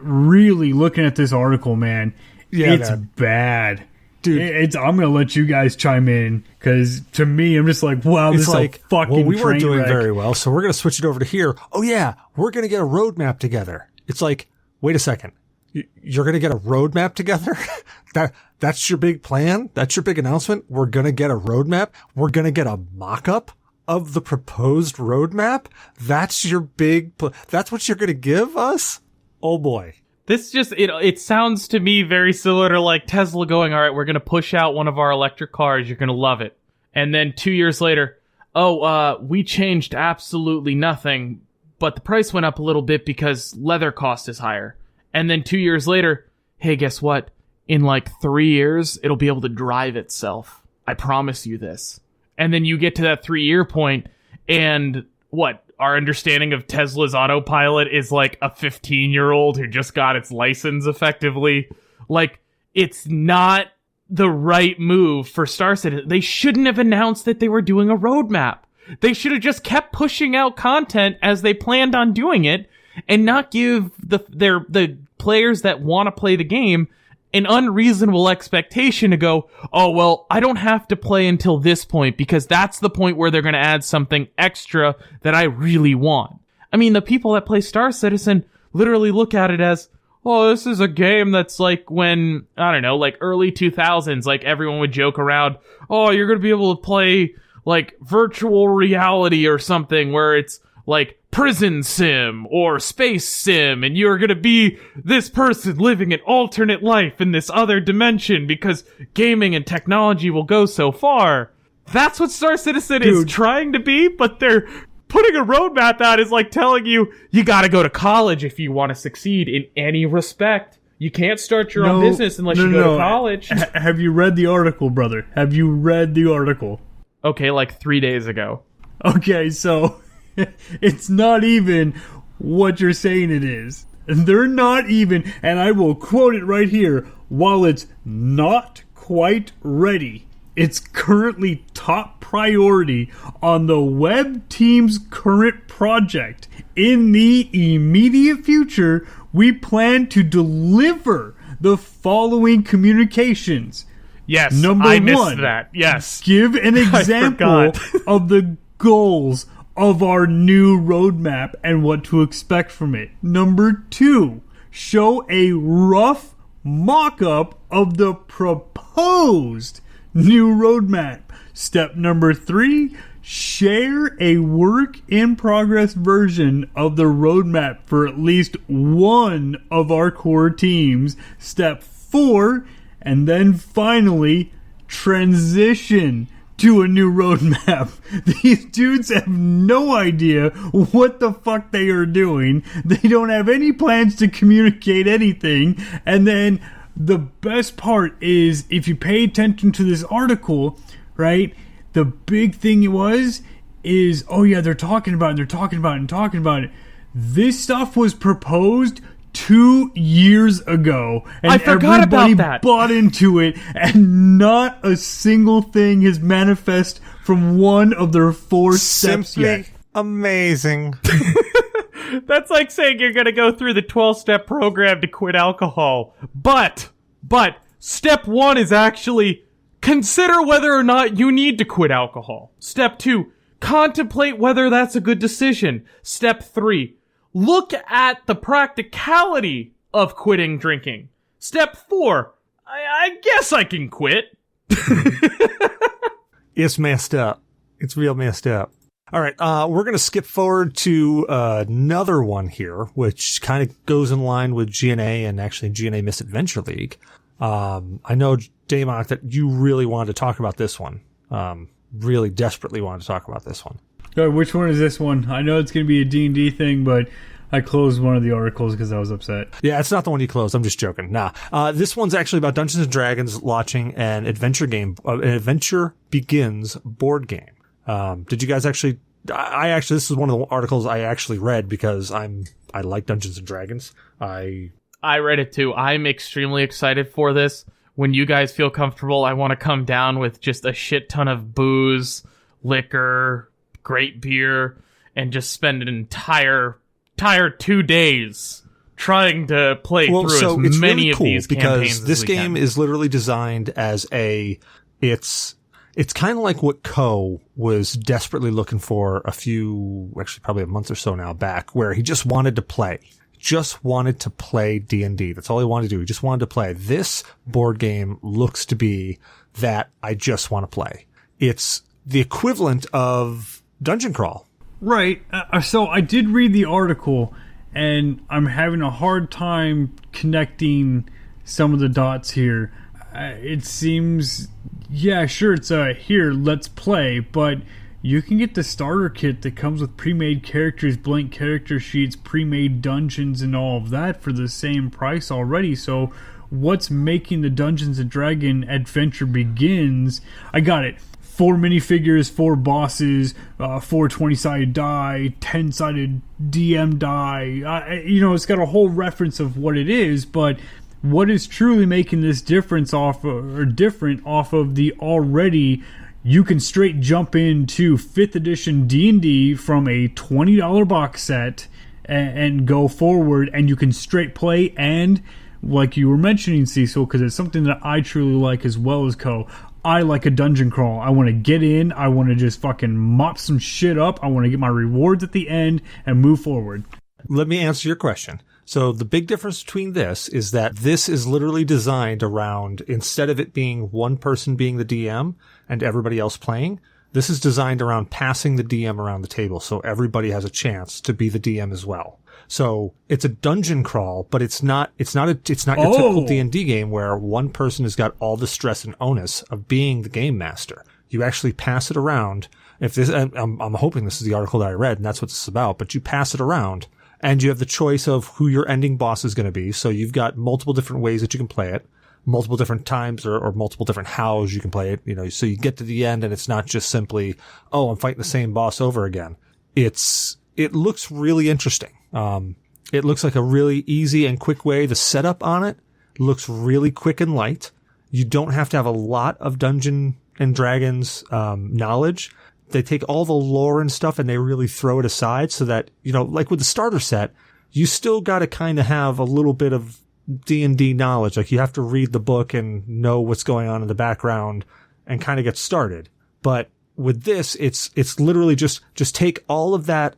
really looking at this article, man, it's bad. Dude, I'm going to let you guys chime in because to me, I'm just like, wow, this is like, a fucking we weren't doing wreck. very well, so we're going to switch it over to here. Oh, yeah, we're going to get a roadmap together. It's like, wait a second. You're going to get a roadmap together? That's your big plan? That's your big announcement? We're going to get a roadmap? We're going to get a mock-up of the proposed roadmap? That's your big that's what you're going to give us? Oh, boy. This just, it sounds to me very similar to like Tesla going, all right, we're going to push out one of our electric cars. You're going to love it. And then 2 years later, we changed absolutely nothing. but the price went up a little bit because leather cost is higher. And then 2 years later, hey, guess what? In like 3 years, it'll be able to drive itself. I promise you this. And then you get to that 3-year point, and what? Our understanding of Tesla's autopilot is like a 15-year-old who just got its license effectively. Like, it's not the right move for Star Citizen. They shouldn't have announced that they were doing a roadmap. They should have just kept pushing out content as they planned on doing it, and not give the players that want to play the game an unreasonable expectation to go, oh, well, I don't have to play until this point because that's the point where they're going to add something extra that I really want. I mean, the people that play Star Citizen literally look at it as, oh, this is a game that's like when, I don't know, like early 2000s, like everyone would joke around, oh, you're going to be able to play like virtual reality or something where it's like prison sim or space sim, and you're gonna be this person living an alternate life in this other dimension because gaming and technology will go so far. That's what Star Citizen is trying to be, but they're putting a roadmap out is like telling you gotta go to college if you want to succeed in any respect. You can't start your own business unless you go to college. Have you read the article, brother? Have you read the article? Okay, like 3 days ago. Okay, so it's not even what you're saying it is. They're not even, and I will quote it right here, while it's not quite ready, it's currently top priority on the web team's current project. In the immediate future, we plan to deliver the following communications. Yes, Number I missed one, that. Yes. Give an example of the goals of our new roadmap and what to expect from it. Number 2, show a rough mock-up of the proposed new roadmap. Step number 3, share a work-in-progress version of the roadmap for at least one of our core teams. Step 4, and then finally, transition to a new roadmap. These dudes have no idea what the fuck they are doing. They don't have any plans to communicate anything. And then the best part is, if you pay attention to this article, right, the big thing is, oh yeah, they're talking about it. This stuff was proposed 2 years ago, and I forgot everybody about that. Bought into it, and not a single thing has manifest from one of their 4 steps Simply yet. amazing. That's like saying you're going to go through the 12-step program to quit alcohol. But step 1 is actually consider whether or not you need to quit alcohol. Step 2, contemplate whether that's a good decision. Step 3, look at the practicality of quitting drinking. Step 4, I guess I can quit. It's messed up. It's real messed up. All right, we're going to skip forward to another one here, which kind of goes in line with G.N.A. and actually G.N.A. Misadventure League. I know, Damok, that you really wanted to talk about this one. Really desperately wanted to talk about this one. Which one is this one? I know it's going to be a D&D thing, but I closed one of the articles because I was upset. Yeah, it's not the one you closed. I'm just joking. Nah. This one's actually about Dungeons and Dragons launching an adventure game, an Adventure Begins board game. Did you guys actually, this is one of the articles I actually read because I like Dungeons and Dragons. I read it too. I'm extremely excited for this. When you guys feel comfortable, I want to come down with just a shit ton of booze, liquor, great beer, and just spend an entire 2 days trying to play through as many of these campaigns as this we game can. is literally designed as it's kind of like what Co was desperately looking for probably a month or so now back, where he just wanted to play. Just wanted to play D&D. That's all he wanted to do. He just wanted to play. This board game looks to be that I just want to play. It's the equivalent of Dungeon Crawl. Right. So I did read the article, and I'm having a hard time connecting some of the dots here. It seems, yeah, sure, it's here, let's play, but you can get the starter kit that comes with pre-made characters, blank character sheets, pre-made dungeons, and all of that for the same price already. So what's making the Dungeons & Dragon Adventure Begins? I got it. 4 minifigures, 4 bosses, 4 20-sided die, 10-sided DM die. It's got a whole reference of what it is, but what is truly making this different off of the already, you can straight jump into 5th edition D&D from a $20 box set and go forward, and you can straight play, and like you were mentioning, Cecil, because it's something that I truly like as well as Co. I like a dungeon crawl. I want to get in. I want to just fucking mop some shit up. I want to get my rewards at the end and move forward. Let me answer your question. So the big difference between this is that this is literally designed around, instead of it being one person being the DM and everybody else playing, this is designed around passing the DM around the table so everybody has a chance to be the DM as well. So it's a dungeon crawl, but it's not your typical D&D game where one person has got all the stress and onus of being the game master. You actually pass it around. I'm hoping this is the article that I read, and that's what this is about, but you pass it around, and you have the choice of who your ending boss is going to be. So you've got multiple different ways that you can play it, multiple different times or multiple different hows you can play it. So you get to the end, and it's not just simply, oh, I'm fighting the same boss over again. It looks really interesting. It looks like a really easy and quick way. The setup on it looks really quick and light. You don't have to have a lot of Dungeons and Dragons knowledge. They take all the lore and stuff and they really throw it aside so that, like with the starter set, you still got to kind of have a little bit of D&D knowledge. Like you have to read the book and know what's going on in the background and kind of get started. But with this, it's literally just take all of that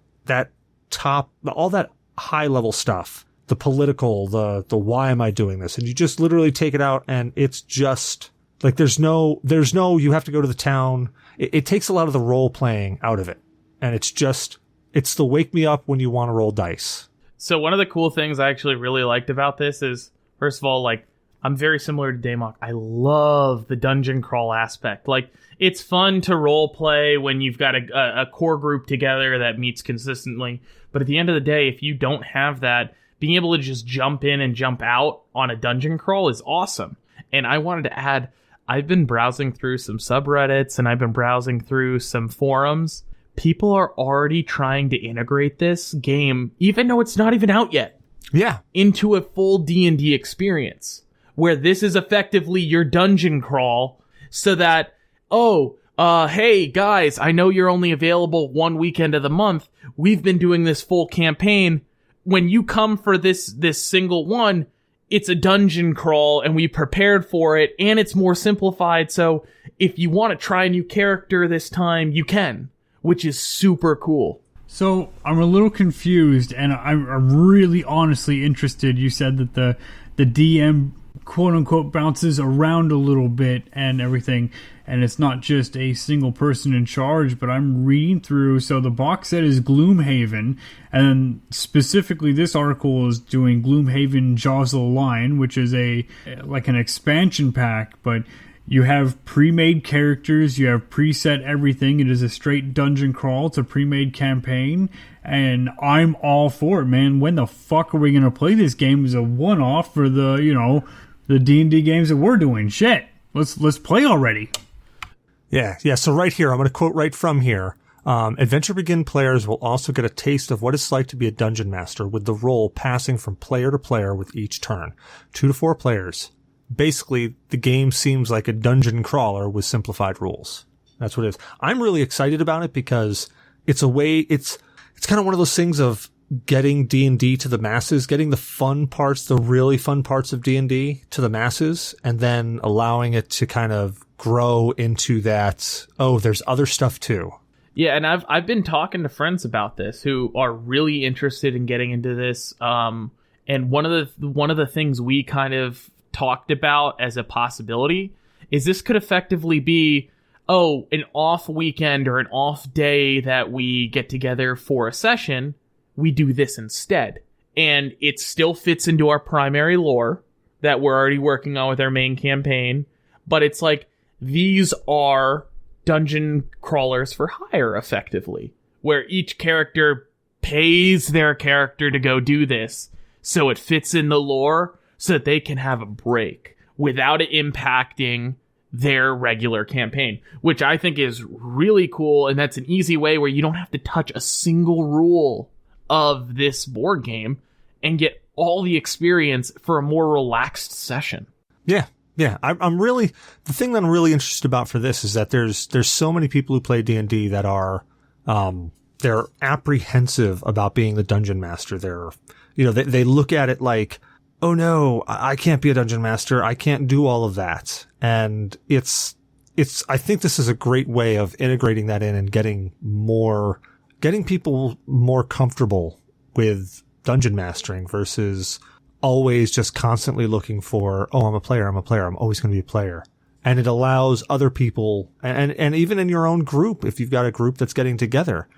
top, all that high level stuff, the political, the why am I doing this? And you just literally take it out, and it's just like, there's no, you have to go to the town. It takes a lot of the role playing out of it. And it's the wake me up when you want to roll dice. So one of the cool things I actually really liked about this is, first of all, like, I'm very similar to Damok. I love the dungeon crawl aspect. Like, it's fun to role play when you've got a core group together that meets consistently. But at the end of the day, if you don't have that, being able to just jump in and jump out on a dungeon crawl is awesome. And I wanted to add, I've been browsing through some subreddits and I've been browsing through some forums. People are already trying to integrate this game, even though it's not even out yet. Yeah. Into a full D&D experience, where this is effectively your dungeon crawl, so that, hey guys, I know you're only available one weekend of the month. We've been doing this full campaign. When you come for this single one, it's a dungeon crawl and we prepared for it, and it's more simplified. So if you want to try a new character this time, you can, which is super cool. So I'm a little confused, and I'm really honestly interested. You said that the DM quote unquote bounces around a little bit and everything, and it's not just a single person in charge. But I'm reading through, so the box set is Gloomhaven, and specifically this article is doing Gloomhaven Jaws of the Lion, which is like an expansion pack, but you have pre-made characters, you have preset everything. It is a straight dungeon crawl. It's a pre-made campaign, and I'm all for it, man. When the fuck are we going to play this game as a one-off for the D&D games that we're doing? Shit. Let's play already. Yeah. So right here, I'm going to quote right from here. Adventure Begin players will also get a taste of what it's like to be a dungeon master, with the role passing from player to player with each turn. 2 to 4 players. Basically, the game seems like a dungeon crawler with simplified rules. That's what it is. I'm really excited about it because it's kind of one of those things of getting D&D to the masses, getting the fun parts, the really fun parts of D&D to the masses, and then allowing it to kind of grow into that, there's other stuff too. Yeah, and I've been talking to friends about this who are really interested in getting into this. And one of the things we kind of talked about as a possibility is this could effectively be, an off weekend or an off day that we get together for a session. We do this instead. And it still fits into our primary lore that we're already working on with our main campaign. But it's like, these are dungeon crawlers for hire effectively, where each character pays their character to go do this so it fits in the lore so that they can have a break without it impacting their regular campaign, which I think is really cool. And that's an easy way where you don't have to touch a single rule of this board game and get all the experience for a more relaxed session. Yeah. Yeah, I'm really, the thing that I'm really interested about for this is that there's so many people who play D&D that are, they're apprehensive about being the dungeon master. They look at it like, oh no, I can't be a dungeon master. I can't do all of that. And I think this is a great way of integrating that in and getting people more comfortable with dungeon mastering versus always just constantly looking for, oh, I'm a player. I'm always going to be a player. And it allows other people, and even in your own group, if you've got a group that's getting together,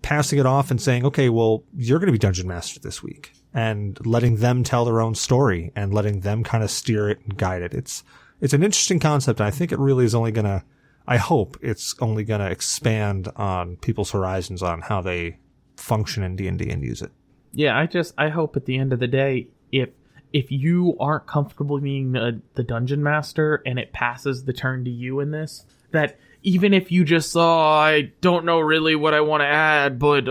passing it off and saying, okay, well, you're going to be dungeon master this week, and letting them tell their own story and letting them kind of steer it and guide it. It's an interesting concept. And I think it really is I hope it's only going to expand on people's horizons on how they function in D&D and use it. Yeah, I hope at the end of the day, if you aren't comfortable being the dungeon master and it passes the turn to you in this, that even if you just I don't know really what I want to add, but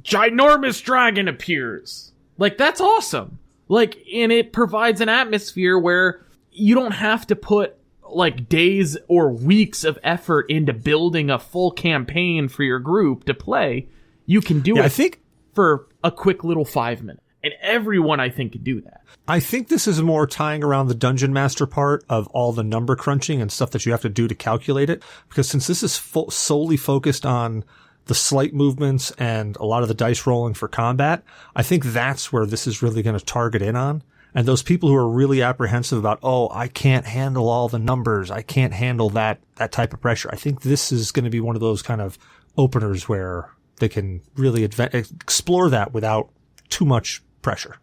ginormous dragon appears. Like, that's awesome. Like, and it provides an atmosphere where you don't have to put like days or weeks of effort into building a full campaign for your group to play. You can do it, I think, for a quick little 5 minutes. And everyone, I think, can do that. I think this is more tying around the dungeon master part of all the number crunching and stuff that you have to do to calculate it. Because since this is solely focused on the slight movements and a lot of the dice rolling for combat, I think that's where this is really going to target in on. And those people who are really apprehensive about, oh, I can't handle all the numbers, I can't handle that type of pressure, I think this is going to be one of those kind of openers where they can really explore that without too much pressure.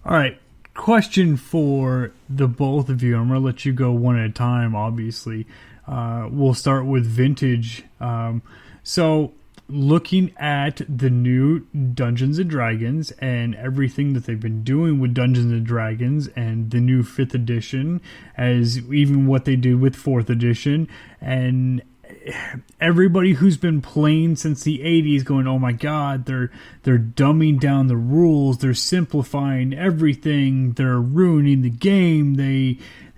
All right. Question for the both of you. I'm going to let you go one at a time, obviously. We'll start with Vintage. So, looking at the new Dungeons & Dragons and everything that they've been doing with Dungeons & Dragons and the new 5th edition, as even what they did with 4th edition, and everybody who's been playing since the 80s going, oh my god, they're dumbing down the rules, they're simplifying everything, they're ruining the game, they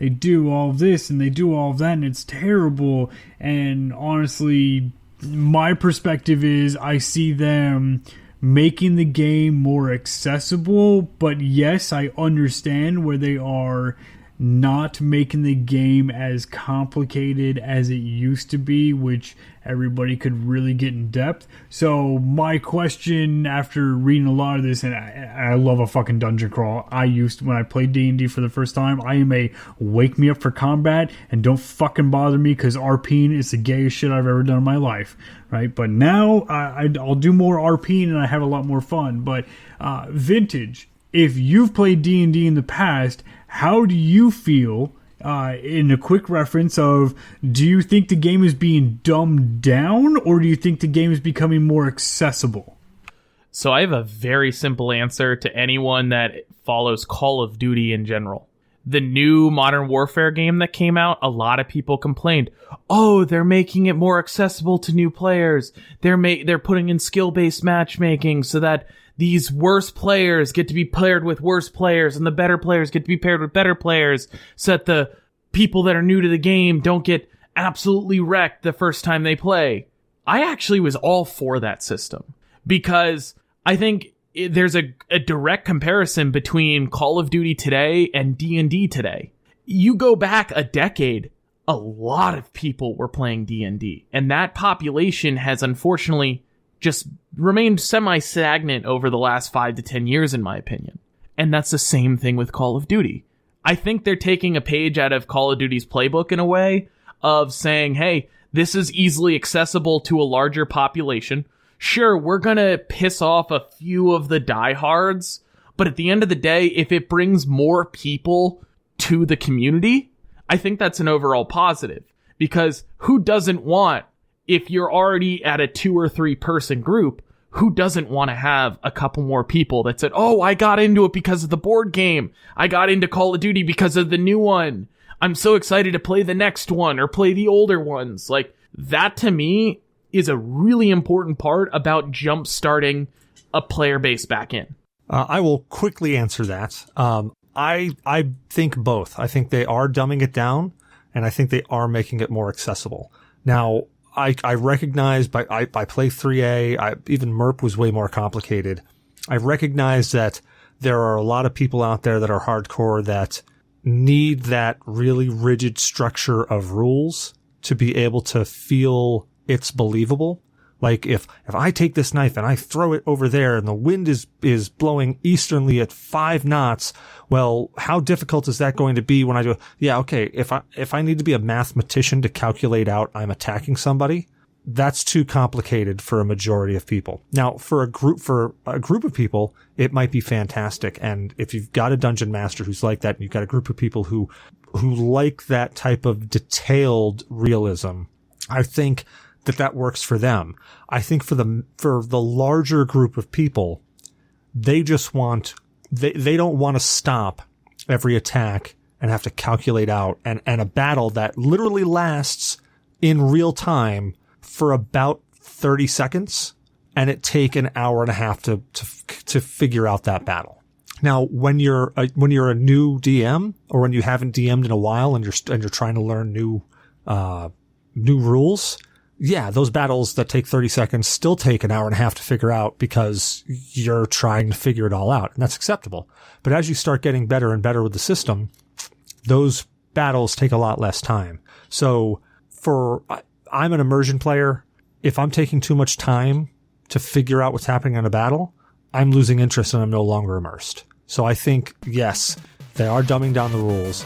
do all this and they do all of that and it's terrible. And honestly, my perspective is I see them making the game more accessible, but yes, I understand where they are not making the game as complicated as it used to be, which everybody could really get in depth. So my question after reading a lot of this, and I love a fucking dungeon crawl. When I played D&D for the first time, I am a wake me up for combat and don't fucking bother me because RPing is the gayest shit I've ever done in my life, right? But now I'll do more RPing and I have a lot more fun. But Vintage, if you've played D&D in the past, how do you feel, in a quick reference of, do you think the game is being dumbed down, or do you think the game is becoming more accessible? So I have a very simple answer to anyone that follows Call of Duty in general. The new Modern Warfare game that came out, a lot of people complained, oh, they're making it more accessible to new players. They're putting in skill-based matchmaking so that these worse players get to be paired with worse players and the better players get to be paired with better players so that the people that are new to the game don't get absolutely wrecked the first time they play. I actually was all for that system because I think there's a direct comparison between Call of Duty today and D&D today. You go back a decade, a lot of people were playing D&D, and that population has unfortunately just remained semi-stagnant over the last 5 to 10 years, in my opinion. And that's the same thing with Call of Duty. I think they're taking a page out of Call of Duty's playbook in a way of saying, hey, this is easily accessible to a larger population. Sure, we're going to piss off a few of the diehards, but at the end of the day, if it brings more people to the community, I think that's an overall positive. because who doesn't want, if you're already at a 2 or 3 person group, who doesn't want to have a couple more people that said, oh, I got into it because of the board game. I got into Call of Duty because of the new one. I'm so excited to play the next one or play the older ones. Like, that to me is a really important part about jump starting a player base back in. I will quickly answer that. I think both. I think they are dumbing it down, and I think they are making it more accessible. Now, I recognize I play 3A, even MERP was way more complicated. I recognize that there are a lot of people out there that are hardcore that need that really rigid structure of rules to be able to feel it's believable. Like if I take this knife and I throw it over there and the wind is blowing easternly at 5 knots, well, how difficult is that going to be when I do? Yeah, okay. If I need to be a mathematician to calculate out I'm attacking somebody, that's too complicated for a majority of people. Now, for a group of people, it might be fantastic. And if you've got a dungeon master who's like that, and you've got a group of people who like that type of detailed realism, I think that works for them. I think for the larger group of people, they just they don't want to stop every attack and have to calculate out and a battle that literally lasts in real time for about 30 seconds and it take an hour and a half to figure out that battle. Now, when you're a new DM or when you haven't DM'd in a while and you're trying to learn new rules, yeah, those battles that take 30 seconds still take an hour and a half to figure out because you're trying to figure it all out, and that's acceptable. But as you start getting better and better with the system, those battles take a lot less time. So I'm an immersion player. If I'm taking too much time to figure out what's happening in a battle, I'm losing interest and I'm no longer immersed. So I think, yes, they are dumbing down the rules,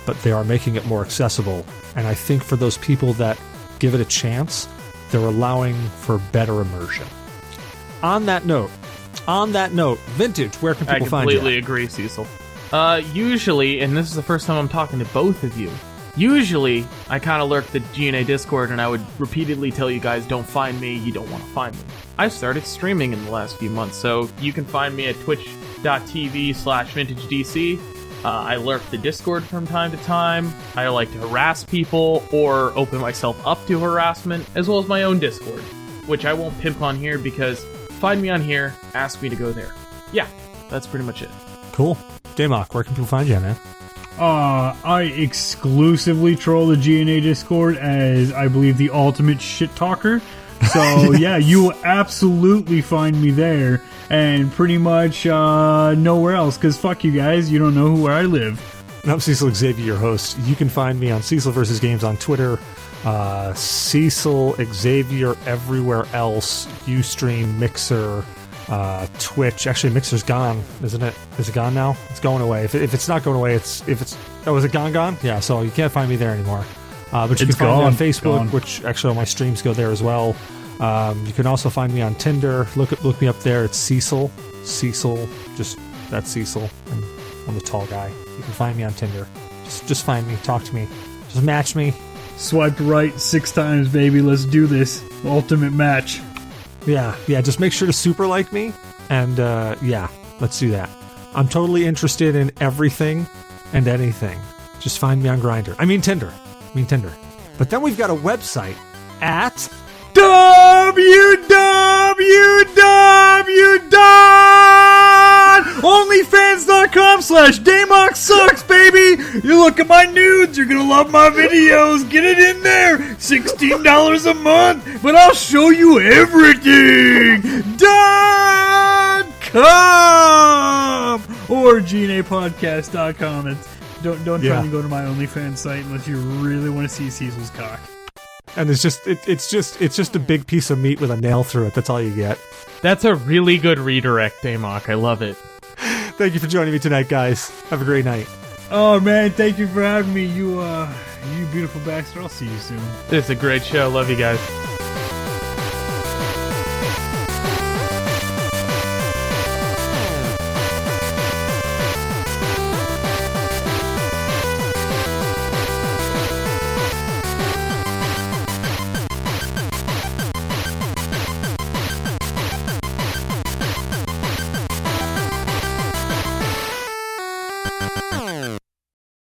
but they are making it more accessible. And I think for those people that give it a chance, they're allowing for better immersion. On that note, Vintage, where can people find you? I completely agree, Cecil. Usually, and this is the first time I'm talking to both of you, usually I kind of lurk the G.N.A Discord and I would repeatedly tell you guys, don't find me, you don't want to find me. I started streaming in the last few months, so you can find me at twitch.tv/vintagedc. I lurk the Discord from time to time. I like to harass people or open myself up to harassment, as well as my own Discord, which I won't pimp on here because find me on here, ask me to go there. Yeah, that's pretty much it. Cool. Damok, where can people find you, man? I exclusively troll the G.N.A Discord as, I believe, the ultimate shit talker. So, yeah, you will absolutely find me there. And pretty much nowhere else, because fuck you guys, you don't know where I live. And I'm Cecil Xavier, your host. You can find me on Cecil vs. Games on Twitter, Cecil Xavier everywhere else, Ustream, Mixer, Twitch. Actually, Mixer's gone, isn't it? Is it gone now? It's going away. If it's not going away, is it gone? Yeah, so you can't find me there anymore. But you can find me on Facebook, which actually all my streams go there as well. You can also find me on Tinder. Look me up there. It's Cecil. That's Cecil. I'm the tall guy. You can find me on Tinder. Just find me. Talk to me. Just match me. Swiped right 6 times, baby. Let's do this. Ultimate match. Yeah. Just make sure to super like me. And let's do that. I'm totally interested in everything and anything. Just find me on Grindr. I mean Tinder. But then we've got a website at www.onlyfans.com/DamokSucks, baby. You look at my nudes, you're gonna love my videos. Get it in there. $16 a month, but I'll show you everything. .com or GNApodcast.com. Don't try to go to my OnlyFans site unless you really want to see Cecil's cock. And it's just a big piece of meat with a nail through it. That's all you get. That's a really good redirect, Damok. I love it. Thank you for joining me tonight, guys. Have a great night. Oh man, thank you for having me. You beautiful bastard. I'll see you soon. It's a great show. Love you guys.